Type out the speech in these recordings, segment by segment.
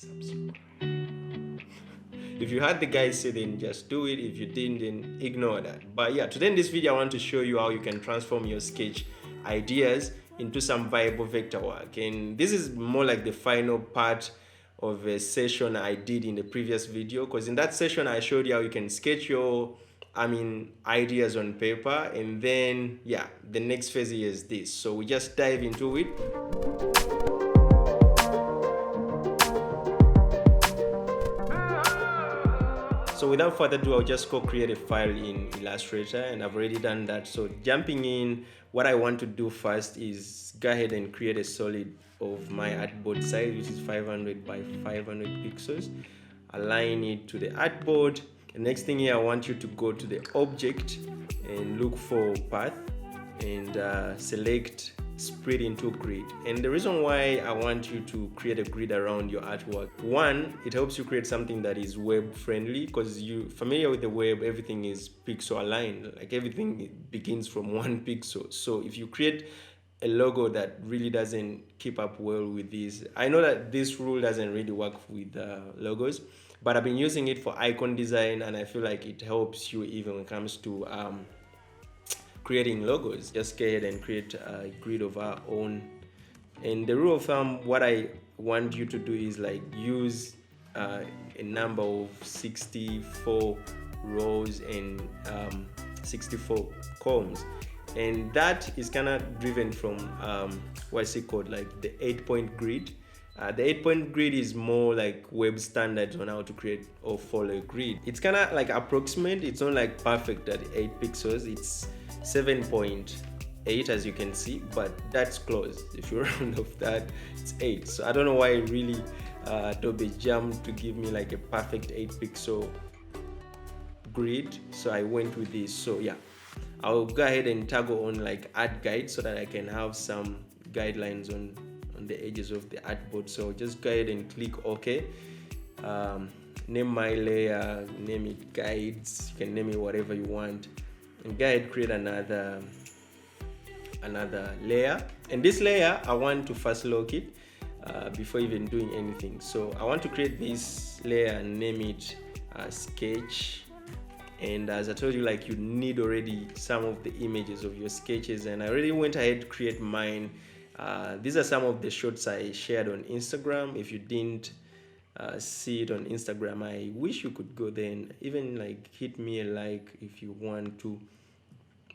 subscribe. If you heard the guys say, then just do it. If you didn't, then ignore that. But yeah, today in this video I want to show you how you can transform your sketch ideas into some viable vector work. And this is more like the final part of a session I did in the previous video, because in that session I showed you how you can sketch your ideas on paper, and then yeah, the next phase is this. So we just dive into it. So without further ado, I'll just go create a file in Illustrator, and I've already done that. So jumping in, what I want to do first is go ahead and create a solid of my artboard size, which is 500 by 500 pixels. Align it to the artboard. The next thing here, I want you to go to the object and look for path and select split into grid. And the reason why I want you to create a grid around your artwork, one, it helps you create something that is web friendly, because you familiar with the web, everything is pixel aligned, like everything begins from one pixel. So if you create a logo that really doesn't keep up well with this, I know that this rule doesn't really work with logos, but I've been using it for icon design, and I feel like it helps you even when it comes to creating logos. Just go ahead and create a grid of our own. And the rule of thumb, what I want you to do is like use a number of 64 rows and 64 columns, and that is kind of driven from what's it called, like the 8-point grid. The 8-point grid is more like web standards on how to create or follow a grid. It's kind of like approximate. It's not like perfect at 8 pixels. It's 7.8 as you can see, but that's close. If you round off that, it's 8. So I don't know why really Adobe jumped to give me like a perfect 8-pixel grid, so I went with this. So yeah, I'll go ahead and toggle on like art guide so that I can have some guidelines on the edges of the artboard. So just go ahead and click OK. Name my layer, name it guides. You can name it whatever you want, and go ahead, create another layer. And this layer, I want to first lock it before even doing anything. So I want to create this layer and name it sketch. And as I told you, like, you need already some of the images of your sketches, and I already went ahead to create mine. These are some of the shots I shared on Instagram. If you didn't see it on Instagram, I wish you could go there and even like hit me a like if you want to.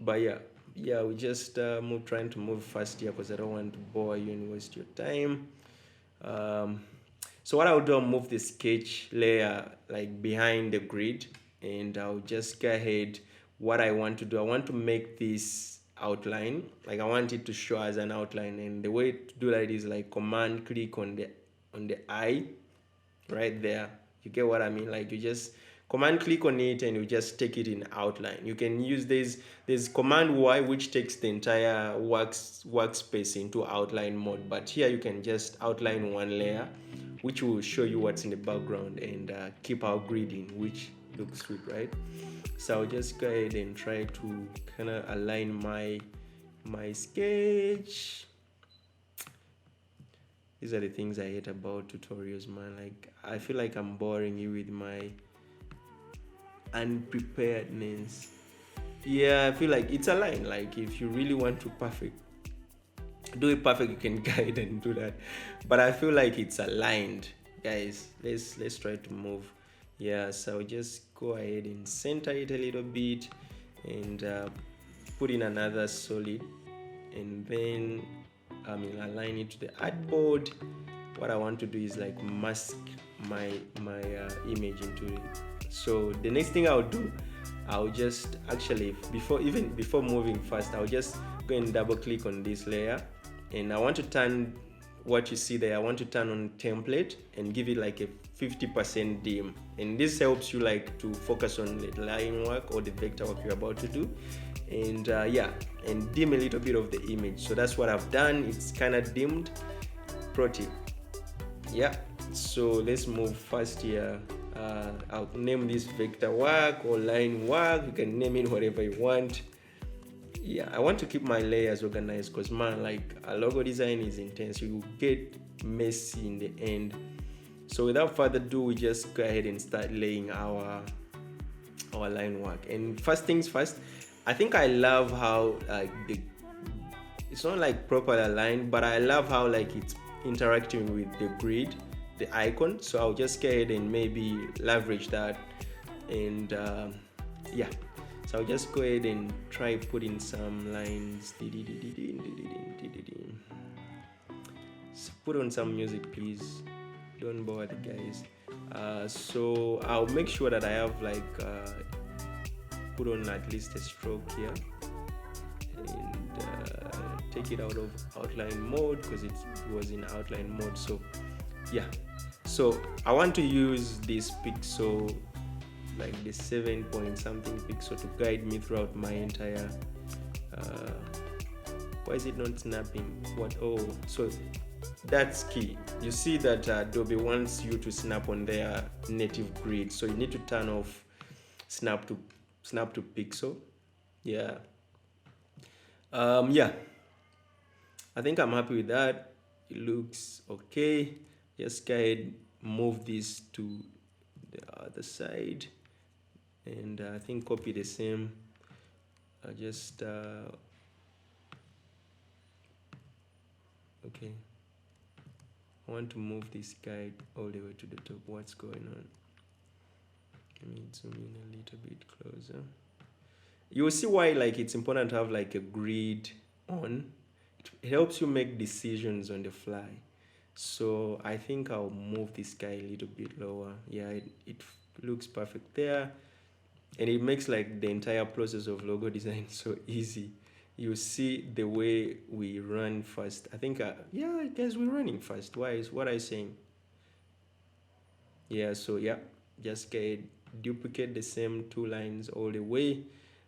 But yeah, we just trying to move fast here because I don't want to bore you and waste your time. So what I'll do, I'll move the sketch layer like behind the grid, and I'll just go ahead. What I want to do, I want to make this outline, like I want it to show as an outline, and the way to do that is like command click on the eye right there. You get what I mean? Like you just command click on it and you just take it in outline. You can use there's command Y, which takes the entire workspace into outline mode, but here you can just outline one layer, which will show you what's in the background, and keep our grid in, which looks sweet, right? So I'll just go ahead and try to kind of align my sketch. These are the things I hate about tutorials, man. Like I feel like I'm boring you with my unpreparedness. Yeah, I feel like it's aligned. Like if you really want to do it perfect, you can guide and do that, but I feel like it's aligned, guys. Let's try to move. Yeah, so just go ahead and center it a little bit, and put in another solid, and then align it to the artboard. What I want to do is like mask my image into it. So the next thing I'll do, I'll just actually before moving fast, I'll just go and double click on this layer, and I want to turn what you see there. I want to turn on template and give it like a 50% dim, and this helps you like to focus on the line work or the vector work you're about to do, and and dim a little bit of the image. So that's what I've done. It's kind of dimmed. Pro tip. Yeah, so let's move fast here. I'll name this vector work or line work. You can name it whatever you want. Yeah, I want to keep my layers organized because, man, like a logo design is intense. You get messy in the end. So without further ado, we just go ahead and start laying our line work. And first things first, I think I love how like it's not like properly aligned, but I love how like it's interacting with the grid, the icon. So I'll just go ahead and maybe leverage that, and yeah, so I'll just go ahead and try putting some lines. So put on some music, please, don't bother the guys. So I'll make sure that I have like put on at least a stroke here, and take it out of outline mode because it was in outline mode. So yeah, so I want to use this pixel, like the 7 point something pixel, to guide me throughout my entire why is it not snapping? What? Oh, so that's key. You see that Adobe wants you to snap on their native grid, so you need to turn off snap to pixel. Yeah. Yeah, I think I'm happy with that. It looks okay. Just go ahead, move this to the other side, and I think copy the same. I just okay, I want to move this guide all the way to the top. What's going on? Let me zoom in a little bit closer. You'll see why like it's important to have like a grid on. It helps you make decisions on the fly. So I think I'll move this guy a little bit lower. Yeah, it looks perfect there, and it makes like the entire process of logo design so easy. You see the way we run fast. I think yeah, I guess we're running fast. Why is what I saying? Yeah, so yeah, just get duplicate the same two lines all the way.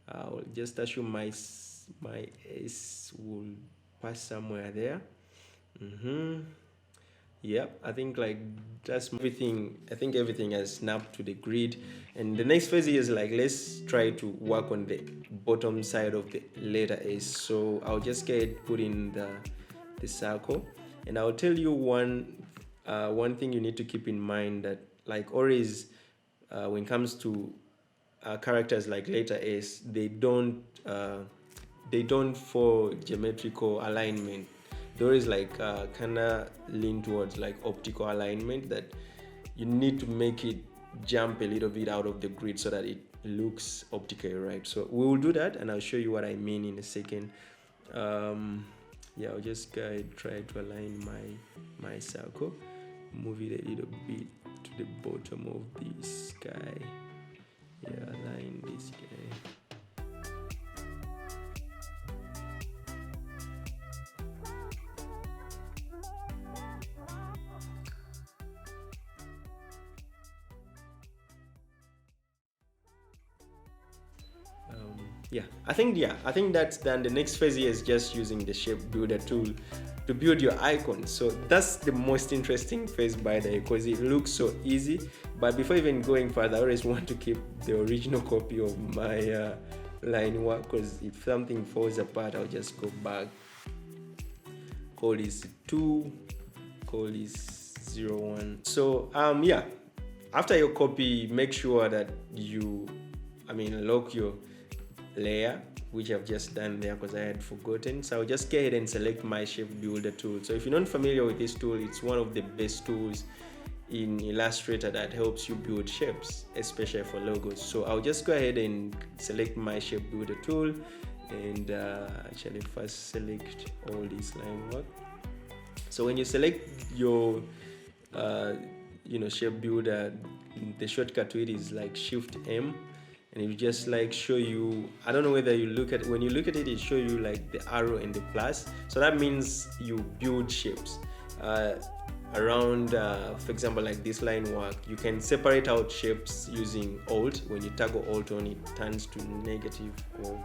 I'll just assume my S will pass somewhere there. Yep, I think like that's everything. I think everything has snapped to the grid, and the next phase is like, let's try to work on the bottom side of the letter S. So I'll just put in the circle, and I'll tell you one thing you need to keep in mind, that like always when it comes to characters like letter S, they don't follow geometrical alignment. There is like kind of lean towards like optical alignment, that you need to make it jump a little bit out of the grid so that it looks optically right. So we will do that, and I'll show you what I mean in a second. Yeah, I'll just try to align my circle, move it a little bit to the bottom of this guy. Yeah, align this guy. I think that's done. The next phase is just using the shape builder tool to build your icon. So that's the most interesting phase, by the way, because it looks so easy. But before even going further, I always want to keep the original copy of my line work, because if something falls apart, I'll just go back, call this 2, call this 01. So yeah, after your copy, make sure that you lock your layer, which I've just done there because I had forgotten. So I'll just go ahead and select my shape builder tool. So if you're not familiar with this tool, it's one of the best tools in Illustrator that helps you build shapes, especially for logos. So I'll just go ahead and select my shape builder tool, and actually first select all this line work. So when you select your shape builder, the shortcut to it is like Shift M, and it will just like show you, I don't know whether you look at, when you look at it, it show you like the arrow and the plus. So that means you build shapes around, for example, like this line work. You can separate out shapes using Alt. When you toggle Alt on, it turns to negative, or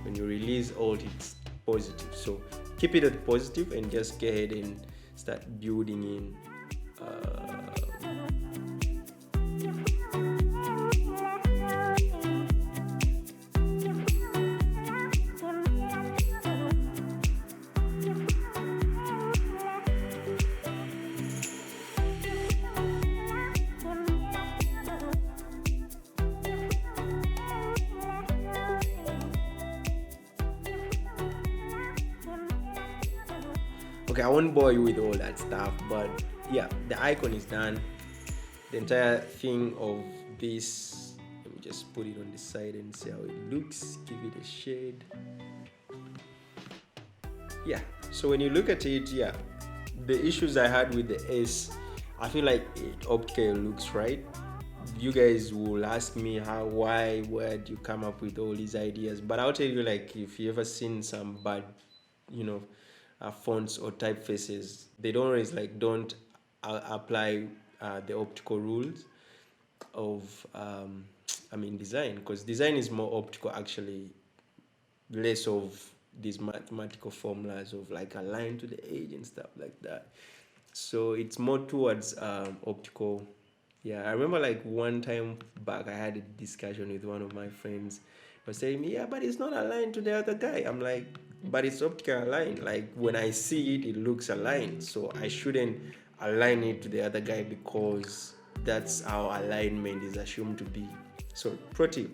when you release Alt, it's positive. So keep it at positive and just go ahead and start building in Okay, I won't bore you with all that stuff, but yeah, the icon is done. The entire thing of this, let me just put it on the side and see how it looks, give it a shade. Yeah, so when you look at it, yeah, the issues I had with the S, I feel like it optically looks right. You guys will ask me where do you come up with all these ideas? But I'll tell you, like, if you ever seen some bad, fonts or typefaces, they don't always don't apply the optical rules of design, because design is more optical actually, less of these mathematical formulas of like a line to the edge and stuff like that. So it's more towards optical. Yeah, I remember like one time back I had a discussion with one of my friends. He was saying, yeah, but it's not aligned to the other guy. I'm like, but it's optical aligned. Like when I see it, it looks aligned. So I shouldn't align it to the other guy because that's how alignment is assumed to be. So pro tip,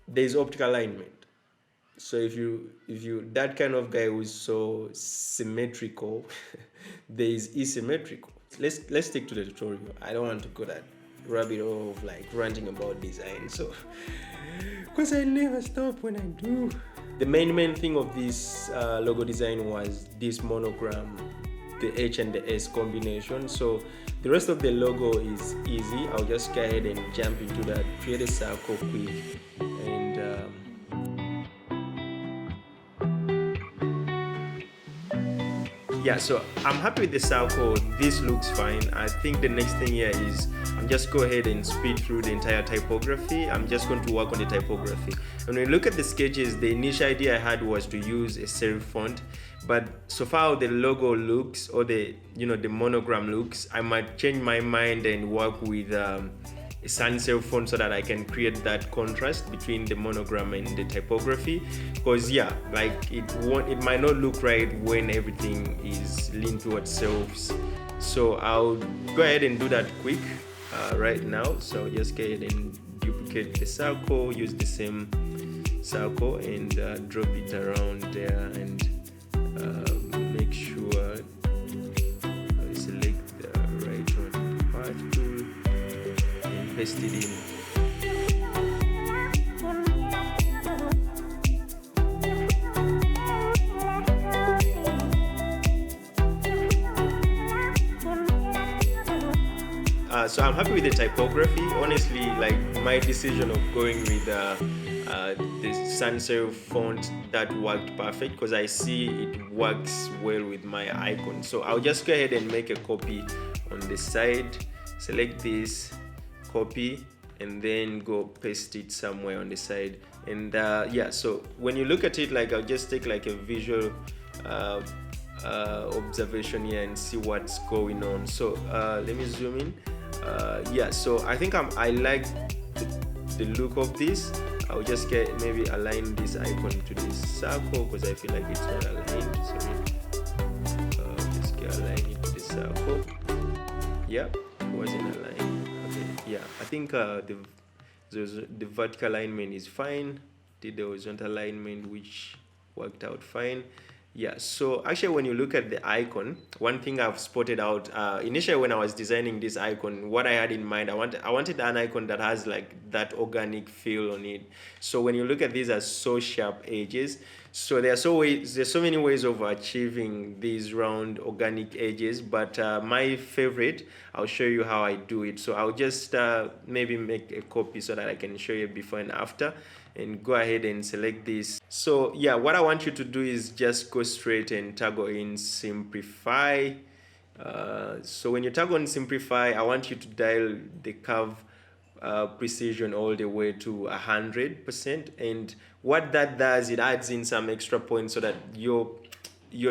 there's optical alignment. So if you that kind of guy who's so symmetrical, there is asymmetrical. Let's stick to the tutorial. I don't want to go that rabbit hole of like ranting about design. So because I never stop when I do. The main thing of this logo design was this monogram, the H and the S combination. So the rest of the logo is easy. I'll just go ahead and jump into that, create a circle quick, and yeah, so I'm happy with the circle. This looks fine. I think the next thing here is I'm just go ahead and speed through the entire typography. I'm just going to work on the typography. And when you look at the sketches, the initial idea I had was to use a serif font, but so far how the logo looks, or the the monogram looks, I might change my mind and work with a sans serif font so that I can create that contrast between the monogram and the typography. Because yeah, like it might not look right when everything is leaned towards serifs. So I'll go ahead and do that quick right now. So I'll just go ahead and duplicate the circle, use the same circle, and drop it around there, and make sure I select the right one, path tool, and paste it in. So I'm happy with the typography. Honestly, like my decision of going with the sans serif font, that worked perfect because I see it works well with my icon. So I'll just go ahead and make a copy on the side, select this, copy, and then go paste it somewhere on the side. And yeah, so when you look at it, like I'll just take like a visual observation here and see what's going on. So let me zoom in. Yeah, so I think I like the look of this. I'll just maybe align this icon to this circle because I feel like it's not aligned. Sorry. Just align it to the circle. Yep, it wasn't aligned. Okay, yeah, I think the vertical alignment is fine. Did the horizontal alignment, which worked out fine. Yeah, so actually when you look at the icon, one thing I've spotted out initially when I was designing this icon, what I had in mind, I wanted an icon that has like that organic feel on it. So when you look at these as so sharp edges, so there's so many ways of achieving these round organic edges, but my favorite, I'll show you how I do it. So I'll just maybe make a copy so that I can show you before and after, and go ahead and select this. So yeah, what I want you to do is just go straight and toggle in simplify. So when you toggle on simplify, I want you to dial the curve precision all the way to 100%, and what that does, it adds in some extra points so that your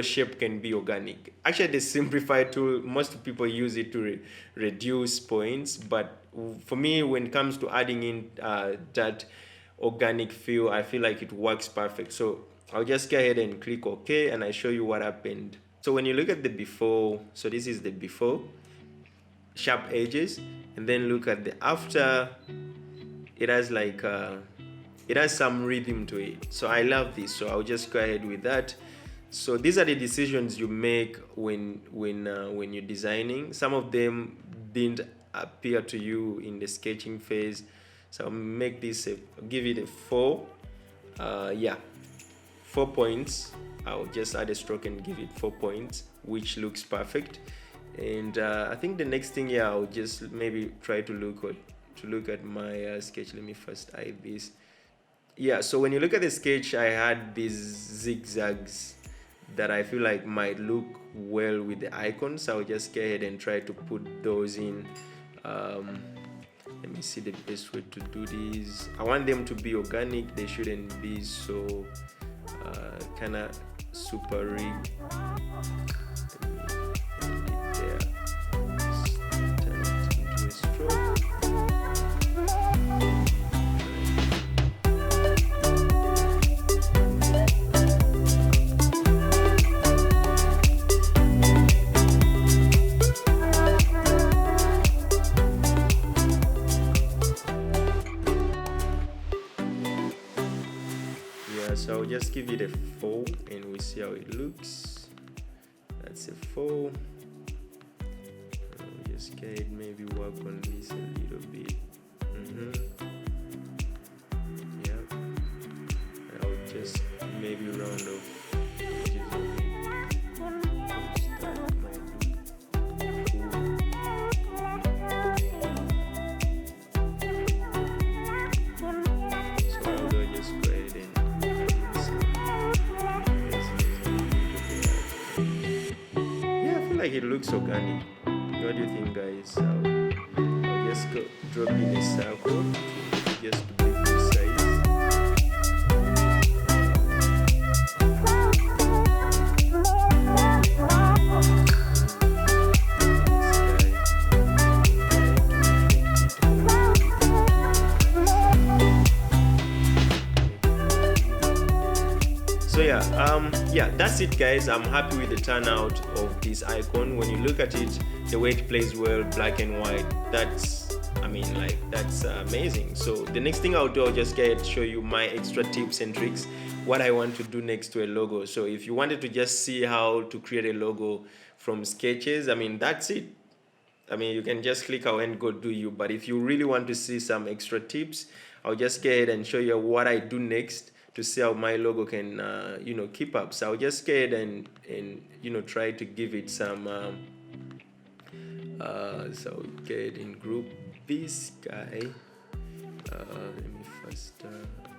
shape can be organic. Actually, the simplify tool, most people use it to reduce points, but for me, when it comes to adding in that organic feel, I feel like it works perfect. So I'll just go ahead and click OK, and I show you what happened. So when you look at the before, so this is the before, sharp edges, and then look at the after, it has like it has some rhythm to it. So I love this, so I'll just go ahead with that. So these are the decisions you make when you're designing. Some of them didn't appear to you in the sketching phase, so I'll make this give it a 4. Yeah, 4 points. I'll just add a stroke and give it 4 points, which looks perfect. And I think the next thing, yeah, I'll just maybe try to look at my sketch. Let me first hide this. Yeah, so when you look at the sketch, I had these zigzags that I feel like might look well with the icons. So I'll just go ahead and try to put those in. Let me see the best way to do this. I want them to be organic. They shouldn't be so kind of super rigged. So I'll just give it a 4 and we see how it looks. That's a 4. I'll just go ahead, maybe work on this a little bit. Yeah. And I'll just maybe round off. It looks organic. What do you think, guys? I'll just drop in a circle just to be precise. So yeah, that's it, guys. I'm happy with the turnout of this icon. When you look at it, the way it plays well, black and white, that's amazing. So the next thing I'll do, I'll just show you my extra tips and tricks, what I want to do next to a logo. So if you wanted to just see how to create a logo from sketches, that's it. You can just click out and go do you. But if you really want to see some extra tips, I'll just go ahead and show you what I do next to see how my logo can keep up. So I'll just go ahead and try to give it some so go ahead and group this guy. Let me first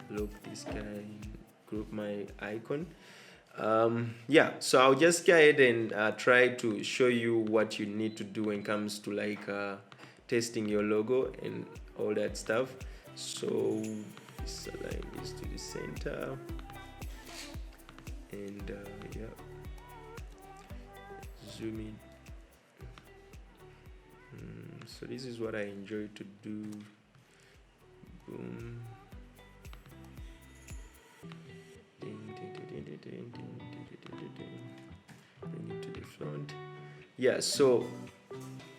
look this guy and group my icon. Yeah, so I'll just go ahead and try to show you what you need to do when it comes to testing your logo and all that stuff. So just align this to the center, and yeah, zoom in. So this is what I enjoy to do. Boom. Bring it to the front. Yeah, so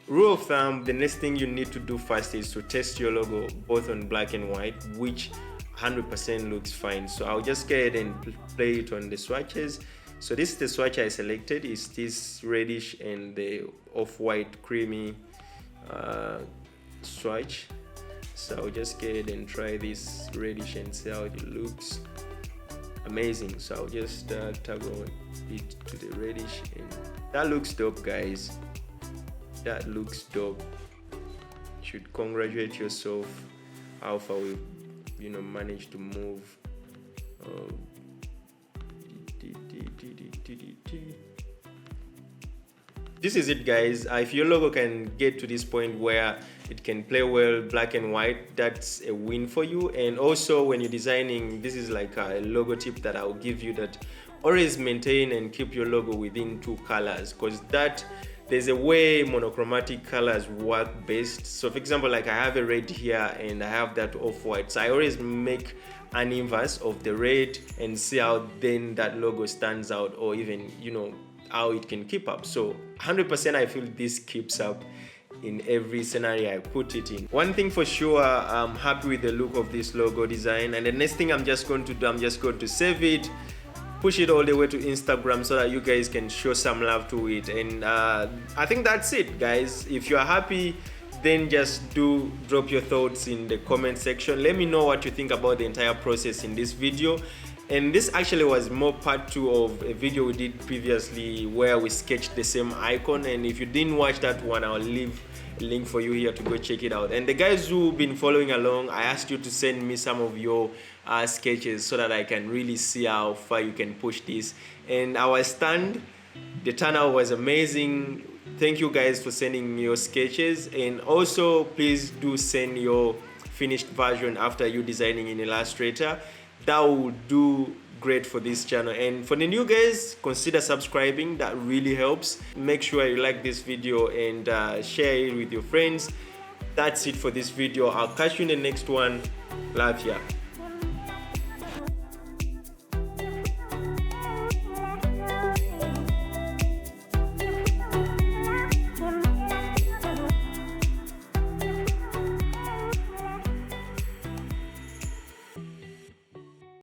rule of thumb, the next thing you need to do first is to test your logo both on black and white, which 100% looks fine. So I'll just go ahead and play it on the swatches. So this is the swatch I selected. It's this reddish and the off-white creamy swatch. So I'll just go ahead and try this reddish and see how it looks. Amazing. So I'll just toggle it to the reddish, and that looks dope, guys. That looks dope. You should congratulate yourself how far we've managed to move. This is it, guys. If your logo can get to this point where it can play well black and white, that's a win for you. And also when you're designing, this is like a logo tip that I'll give you, that always maintain and keep your logo within 2 colors, because there's a way monochromatic colors work best. So for example, like I have a red here and I have that off-white, so I always make an inverse of the red and see how then that logo stands out, or even how it can keep up. So 100% I feel this keeps up in every scenario I put it in. One thing for sure, I'm happy with the look of this logo design, and the next thing I'm just going to do, I'm just going to save it, push it all the way to Instagram so that you guys can show some love to it. And I think that's it, guys. If you are happy, then just do drop your thoughts in the comment section. Let me know what you think about the entire process in this video. And this actually was more part 2 of a video we did previously where we sketched the same icon. And if you didn't watch that one, I'll leave a link for you here to go check it out. And the guys who've been following along, I asked you to send me some of your sketches so that I can really see how far you can push this. And our stand, the turnout was amazing. Thank you guys for sending me your sketches, and also please do send your finished version after you designing in Illustrator. That will do great for this channel. And for the new guys, consider subscribing. That really helps. Make sure you like this video and share it with your friends. That's it for this video. I'll catch you in the next one. Love ya.